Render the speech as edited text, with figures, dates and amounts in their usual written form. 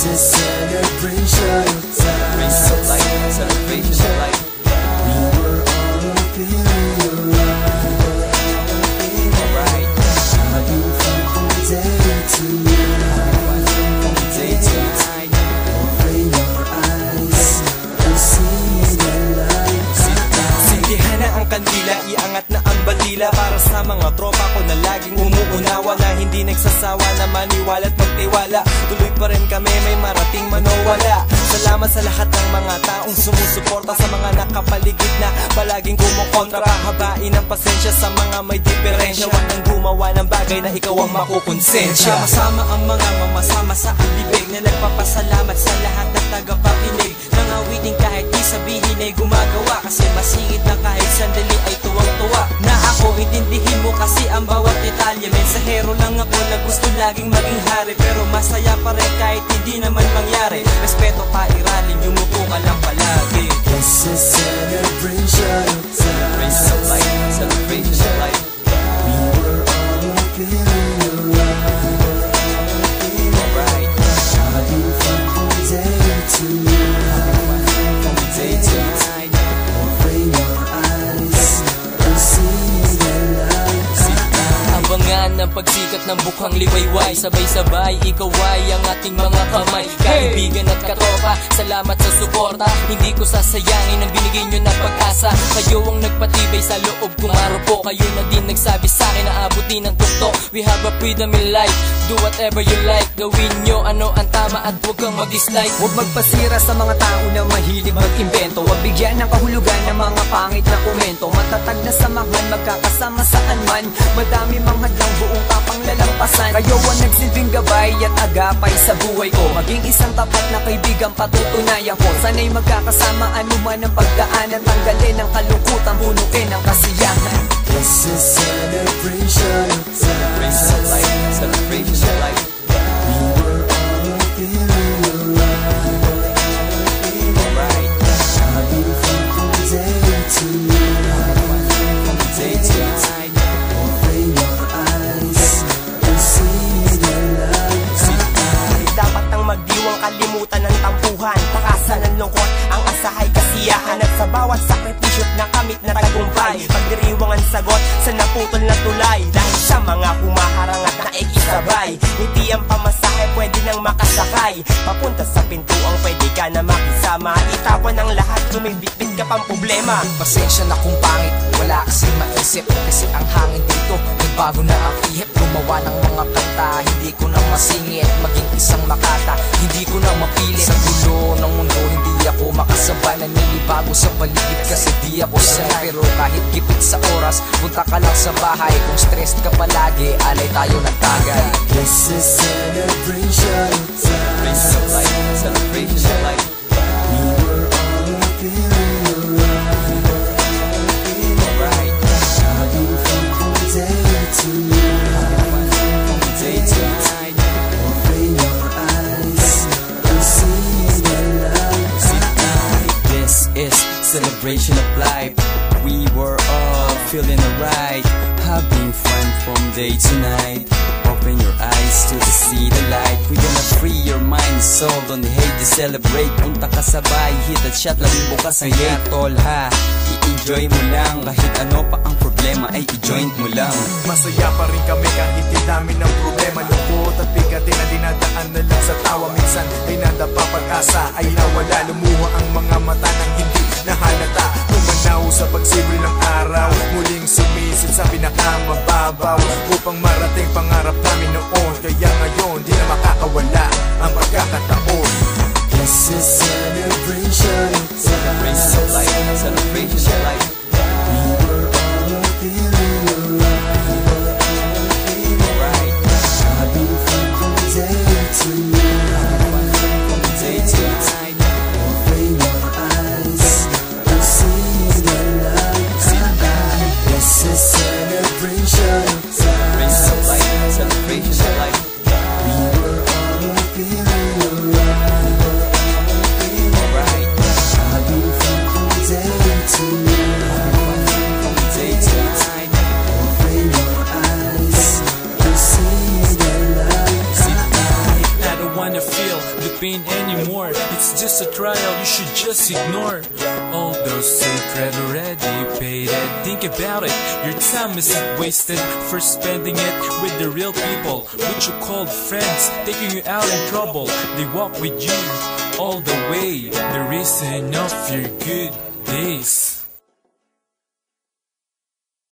This is celebration time. Celebration of life. We were all feeling alright. Having fun from day to night. Open your eyes and see the light. Sindihan na ang kandila, iangat na ang bandila para sa mga tropa ko na laging umuunawa, na hindi nagsasawa na maniwala at magtiwala. Tuloy pa rin kami, may marating man o wala. Salamat sa lahat ng mga taong sumusuporta, sa mga nakapaligid na palaging kumukontra. Pahabain ang pasensya sa mga may diferensya, huwag nang gumawa ng bagay na ikaw ang makukonsensya. Sama-sama ang mga mamasama sa alibig, na nagpapasalamat sa lahat ng tagapakinig. Nangawiting kahit di sabihin ay gumagawa, kasi masingit na kahit sandali ay tuwang-tuwa. Na ako, intindihin mo kasi ang bawat detalye. Mensahero lang ako na gusto laging maging hari, pero masaya pa rin kahit hindi naman mangyari. Respeto pa iralin, yumuko ka lang palagi. This is celebration time. Celebration of life. We were all feeling alright. Having fun from day to night. Open your eyes and see the light. Abangan ang pagsikat ng bukhang liwayway, sabay-sabay, ikaw ay ang ating mga kamay. Kaibigan at katropa, salamat sa suporta. Hindi ko sasayangin ang binigay nyo na pag-asa. Kayo ang nagpatibay sa loob kong marupo. Kayo na din nagsabi sa'kin na abutin ang tuktok. We have a freedom in life, do whatever you like. Gawin nyo ano ang tama at huwag kang mag-dislike. Huwag magpasira sa mga tao na mahilig mag-invento. Huwag bigyan ng kahulugan ng mga pangit na komento. Matatag na samahan, magkakasama saan man. Madami mang hadlang, buong tapang lalampasan. Kayo ang nagsilbing gabay at agapay sa buhay ko. Maging isang tapat na kaibigan, patutunayan ko. Sana'y magkakasama, anuman ang pagdaanan. Tanggalin ang kalungkutan, bunuin ang kasiyahan. This is celebration time. Celebration of life. We were all feeling alright. Having fun from day to night. Open your eyes and see the light. Dapat ang magdiwang kalimutan ng tampuhan, takasan ng lungkot, ang asahay kasiyahan. At sa bawat sakripisyo't nakamit na tagumpay, pagdiriwang ang sagot sa naputol na tulay. Dahil sa mga humaharang at naikisabay, hindi ang pamasahe pwede nang makasakay. Papunta sa pintuang pwede ka na makisama. Itawan ang lahat, tumibitbit ka pang problema. Pasensya na kung pangit, wala kasing maisip. Kasi ang hangin dito, nagbago na ang ihip. Gumawa ng mga kanta, hindi ko na masingit. Maging isang makata, hindi ko na mapilit. Sa gulo ng mundo, hindi ako makasabay. Naninibago sa paligid kasi di ako sanay. Pero kahit gipit sa oras, punta ka lang sa bahay. Kung stressed ka palagi, alay tayo ng tagay. This is celebration time. Celebration of life. We were all feeling alright. Having fun from day to night. Open your eyes and see the light. This is celebration of life. We were all feeling alright, having fun from day to night. Open your eyes to see the light. We're gonna free your mind, soul, don't hate to celebrate. Punta ka sa bahay, hit at shot, labing bukas ang gate. Tol ha, i-enjoy mo lang. Kahit ano pa ang problema ay i-join mo lang. Masaya pa rin kami kahit di namin ang problema. Lungkot at bigatin na dinadaan na lang sa tawa. Minsan ay nadapa, pag-asa ay nawala. Lumuha ang mga mata ng hindi nahalata. Tumanaw sa pagsibol ng araw, muling sumisid sa pinakamababaw, upang marating pangarap namin noon. Kaya ngayon di na makakawala ang pagkakataon. This is celebration time. Celebration of life. We were all feeling alright. Having fun from day to night. Open your eyes and see the light. This is celebration time. Celebration the pain anymore. It's just a trial, you should just ignore. All those sacred already paid it. Think about it, your time isn't wasted for spending it with the real people, which you called friends, taking you out in trouble. They walk with you all the way, the reason of your good days.